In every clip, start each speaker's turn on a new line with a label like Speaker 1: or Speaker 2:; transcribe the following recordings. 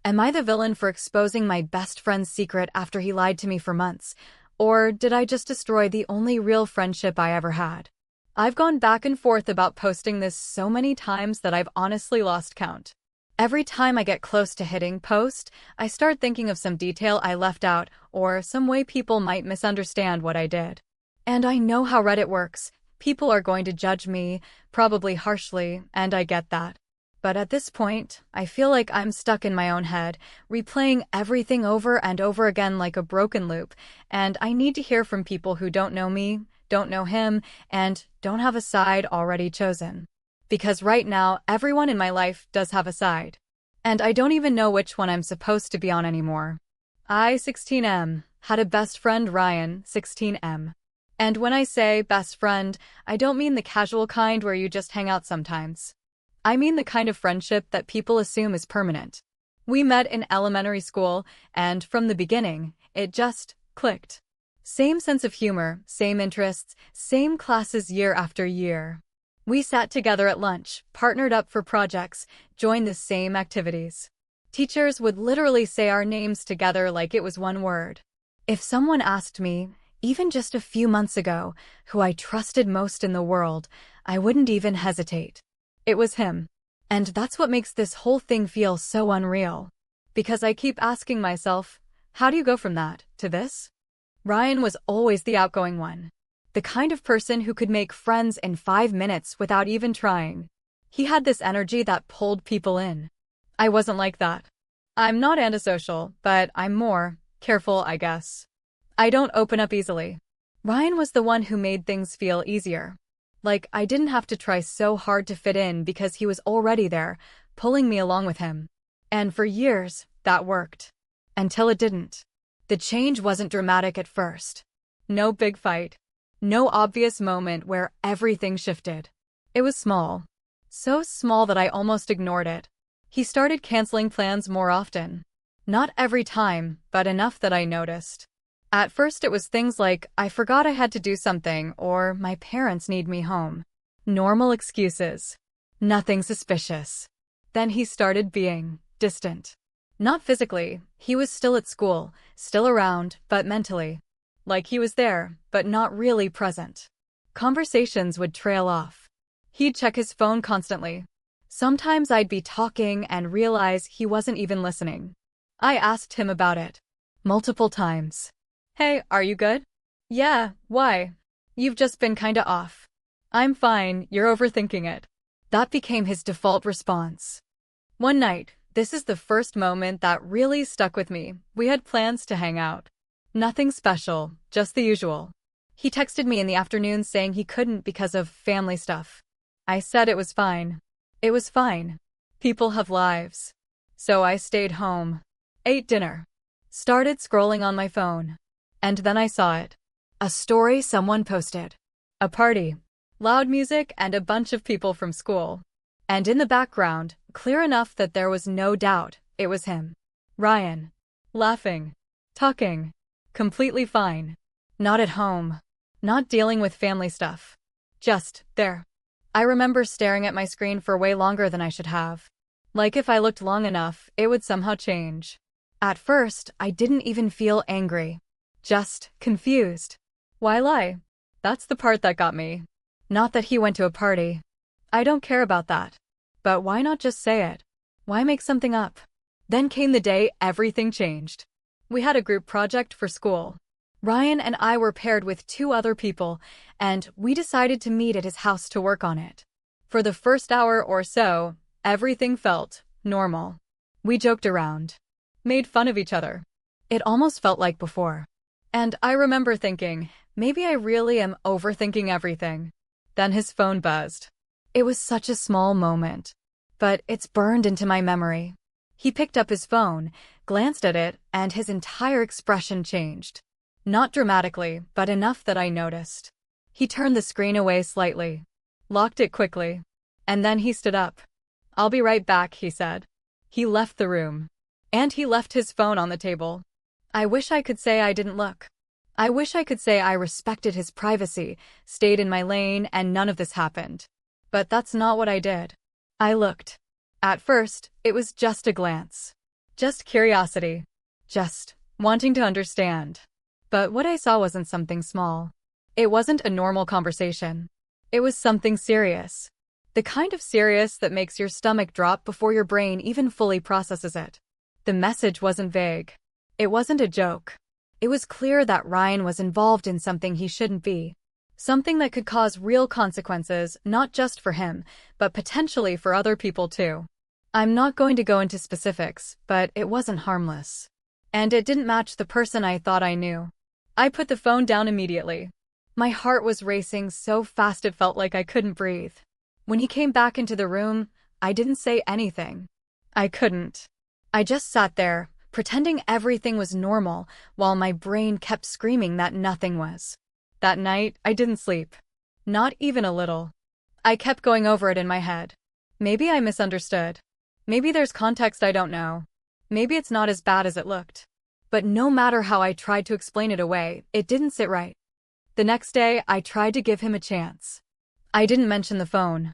Speaker 1: Am I the villain for exposing my best friend's secret after he lied to me for months? Or did I just destroy the only real friendship I ever had? I've gone back and forth about posting this so many times that I've honestly lost count. Every time I get close to hitting post, I start thinking of some detail I left out or some way people might misunderstand what I did. And I know how Reddit works. People are going to judge me, probably harshly, and I get that. But at this point, I feel like I'm stuck in my own head, replaying everything over and over again like a broken loop, and I need to hear from people who don't know me, don't know him, and don't have a side already chosen. Because right now, everyone in my life does have a side. And I don't even know which one I'm supposed to be on anymore. I, 16M, had a best friend Ryan, 16M. And when I say best friend, I don't mean the casual kind where you just hang out sometimes. I mean the kind of friendship that people assume is permanent. We met in elementary school, and from the beginning, it just clicked. Same sense of humor, same interests, same classes year after year. We sat together at lunch, partnered up for projects, joined the same activities. Teachers would literally say our names together like it was one word. If someone asked me, even just a few months ago, who I trusted most in the world, I wouldn't even hesitate. It was him. And that's what makes this whole thing feel so unreal. Because I keep asking myself, how do you go from that to this? Ryan was always the outgoing one. The kind of person who could make friends in 5 minutes without even trying. He had this energy that pulled people in. I wasn't like that. I'm not antisocial, but I'm more careful, I guess. I don't open up easily. Ryan was the one who made things feel easier. Like I didn't have to try so hard to fit in because he was already there, pulling me along with him. And for years, that worked. Until it didn't. The change wasn't dramatic at first. No big fight. No obvious moment where everything shifted. It was small. So small that I almost ignored it. He started canceling plans more often. Not every time, but enough that I noticed. At first it was things like, I forgot I had to do something, or my parents need me home. Normal excuses. Nothing suspicious. Then he started being distant. Not physically, he was still at school, still around, but mentally. Like he was there, but not really present. Conversations would trail off. He'd check his phone constantly. Sometimes I'd be talking and realize he wasn't even listening. I asked him about it. Multiple times. Hey, are you good? Yeah, why? You've just been kinda off. I'm fine, you're overthinking it. That became his default response. One night, this is the first moment that really stuck with me. We had plans to hang out. Nothing special, just the usual. He texted me in the afternoon saying he couldn't because of family stuff. I said it was fine. It was fine. People have lives. So I stayed home. Ate dinner. Started scrolling on my phone. And then I saw it. A story someone posted. A party. Loud music and a bunch of people from school. And in the background, clear enough that there was no doubt, it was him. Ryan. Laughing. Talking. Completely fine. Not at home. Not dealing with family stuff. Just there. I remember staring at my screen for way longer than I should have. Like if I looked long enough, it would somehow change. At first, I didn't even feel angry. Just confused. Why lie? That's the part that got me. Not that he went to a party. I don't care about that. But why not just say it? Why make something up? Then came the day everything changed. We had a group project for school. Ryan and I were paired with 2 other people, and we decided to meet at his house to work on it. For the first hour or so, everything felt normal. We joked around. Made fun of each other. It almost felt like before. And I remember thinking, maybe I really am overthinking everything. Then his phone buzzed. It was such a small moment. But it's burned into my memory. He picked up his phone, glanced at it, and his entire expression changed. Not dramatically, but enough that I noticed. He turned the screen away slightly. Locked it quickly. And then he stood up. I'll be right back, he said. He left the room. And he left his phone on the table. I wish I could say I didn't look. I wish I could say I respected his privacy, stayed in my lane, and none of this happened. But that's not what I did. I looked. At first, it was just a glance. Just curiosity. Just wanting to understand. But what I saw wasn't something small. It wasn't a normal conversation. It was something serious. The kind of serious that makes your stomach drop before your brain even fully processes it. The message wasn't vague. It wasn't a joke. It was clear that Ryan was involved in something he shouldn't be. Something that could cause real consequences, not just for him, but potentially for other people too. I'm not going to go into specifics, but it wasn't harmless. And it didn't match the person I thought I knew. I put the phone down immediately. My heart was racing so fast it felt like I couldn't breathe. When he came back into the room, I didn't say anything. I couldn't. I just sat there, pretending everything was normal, while my brain kept screaming that nothing was. That night, I didn't sleep. Not even a little. I kept going over it in my head. Maybe I misunderstood. Maybe there's context I don't know. Maybe it's not as bad as it looked. But no matter how I tried to explain it away, it didn't sit right. The next day, I tried to give him a chance. I didn't mention the phone.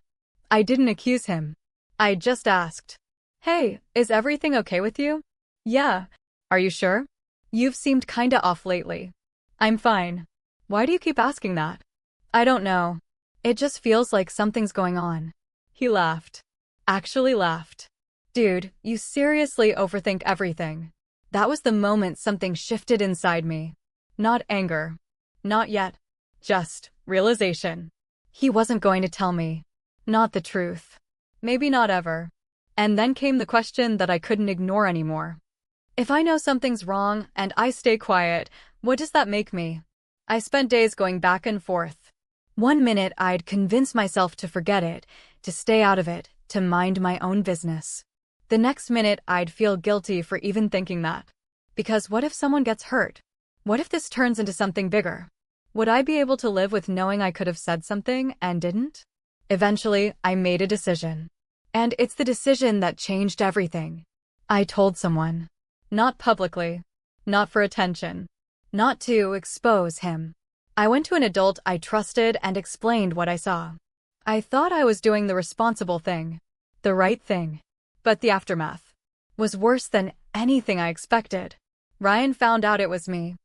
Speaker 1: I didn't accuse him. I just asked, "Hey, is everything okay with you?" "Yeah." "Are you sure? You've seemed kinda off lately." "I'm fine." "Why do you keep asking that?" "I don't know. It just feels like something's going on." He laughed. Actually laughed. "Dude, you seriously overthink everything." That was the moment something shifted inside me. Not anger. Not yet. Just realization. He wasn't going to tell me. Not the truth. Maybe not ever. And then came the question that I couldn't ignore anymore. If I know something's wrong and I stay quiet, what does that make me? I spent days going back and forth. One minute I'd convince myself to forget it, to stay out of it, to mind my own business. The next minute I'd feel guilty for even thinking that. Because what if someone gets hurt? What if this turns into something bigger? Would I be able to live with knowing I could have said something and didn't? Eventually, I made a decision. And it's the decision that changed everything. I told someone. Not publicly. Not for attention. Not to expose him. I went to an adult I trusted and explained what I saw. I thought I was doing the responsible thing. The right thing. But the aftermath was worse than anything I expected. Ryan found out it was me.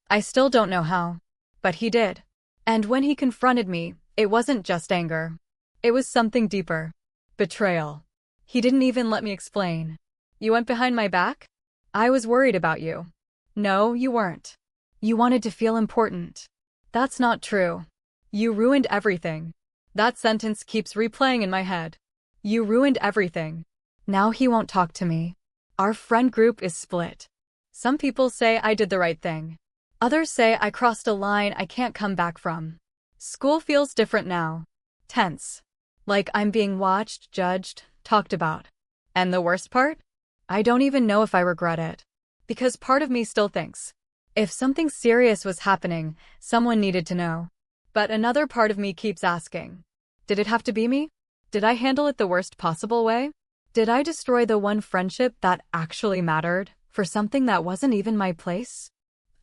Speaker 1: I still don't know how. But he did. And when he confronted me, it wasn't just anger. It was something deeper. Betrayal. He didn't even let me explain. "You went behind my back? I was worried about you." "No, you weren't. You wanted to feel important." "That's not true." "You ruined everything." That sentence keeps replaying in my head. You ruined everything. Now he won't talk to me. Our friend group is split. Some people say I did the right thing. Others say I crossed a line I can't come back from. School feels different now. Tense. Like I'm being watched, judged, talked about. And the worst part? I don't even know if I regret it. Because part of me still thinks, if something serious was happening, someone needed to know. But another part of me keeps asking, did it have to be me? Did I handle it the worst possible way? Did I destroy the one friendship that actually mattered for something that wasn't even my place?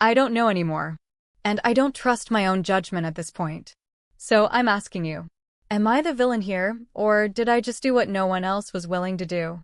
Speaker 1: I don't know anymore. And I don't trust my own judgment at this point. So I'm asking you, am I the villain here, or did I just do what no one else was willing to do?